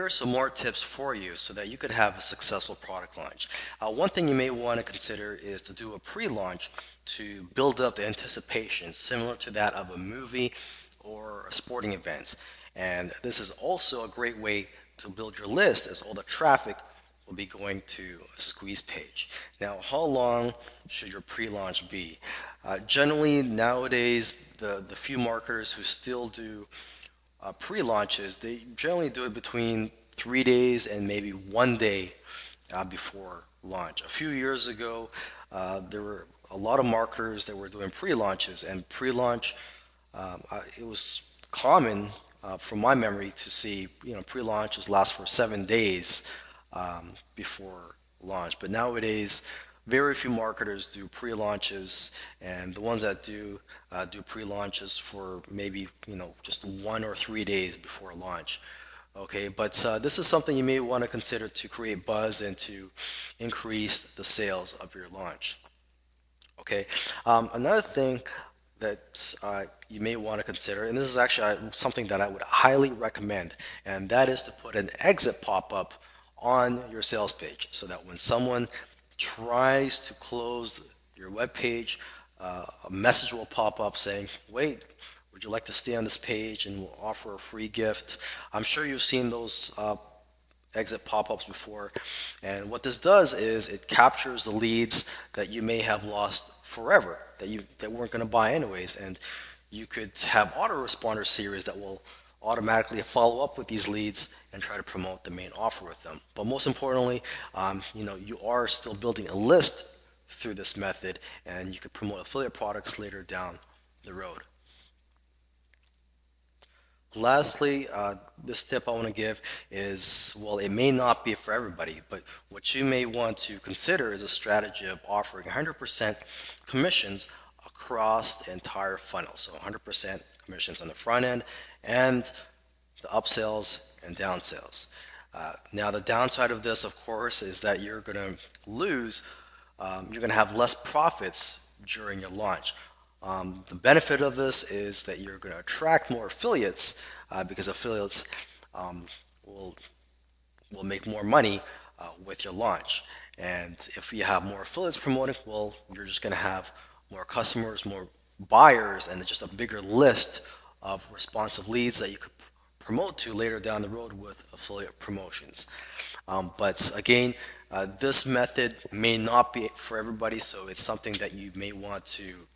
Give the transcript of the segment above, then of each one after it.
are some more tips for you so that you could have a successful product launch. One thing you may want to consider is to do a pre-launch to build up the anticipation similar to that of a movie or a sporting event. And this is also a great way to build your list as all the traffic will be going to a squeeze page. Now, how long should your pre-launch be? Generally, nowadays, the few marketers who still do pre-launches, they generally do it between 3 days and maybe 1 day before launch. A few years ago, there were a lot of marketers that were doing pre-launches, and pre-launch, it was common from my memory to see pre-launches last for 7 days before launch. But nowadays, very few marketers do pre-launches, and the ones that do pre-launches for maybe just 1 or 3 days before launch. Okay, but this is something you may want to consider to create buzz and to increase the sales of your launch. Okay, another thing that you may want to consider, and this is actually something that I would highly recommend, and that is to put an exit pop-up on your sales page so that when someone tries to close your web page, a message will pop up saying, wait, would you like to stay on this page and we'll offer a free gift. I'm sure you've seen those exit pop-ups before, and what this does is it captures the leads that you may have lost forever, that weren't going to buy anyways, and you could have autoresponder series that will automatically follow up with these leads and try to promote the main offer with them. But most importantly, you are still building a list through this method, and you could promote affiliate products later down the road. Lastly, this tip I want to give is, well, it may not be for everybody, but what you may want to consider is a strategy of offering 100% commissions across the entire funnel. So 100% commissions on the front end and the upsells and downsells. Now, the downside of this, of course, is that you're going to you're going to have less profits during your launch. The benefit of this is that you're going to attract more affiliates because affiliates will make more money with your launch. And if you have more affiliates promoting, well, you're just going to have more customers, more buyers, and just a bigger list of responsive leads that you could promote to later down the road with affiliate promotions. But again, this method may not be for everybody, so it's something that you may want to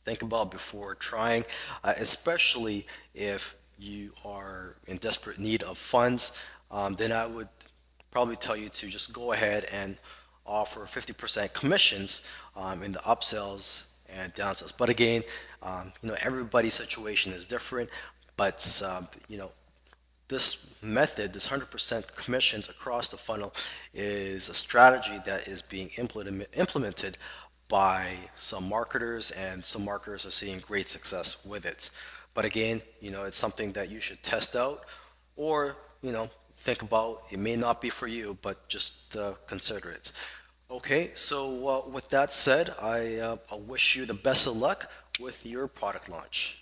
think about before trying, especially if you are in desperate need of funds. Then I would probably tell you to just go ahead and offer 50% commissions in the upsells and downsells. But again, everybody's situation is different. But this method, this 100% commissions across the funnel, is a strategy that is being implemented by some marketers, and some marketers are seeing great success with it. But again, it's something that you should test out, or think about. It may not be for you, but just consider it. Okay, so with that said, I wish you the best of luck with your product launch.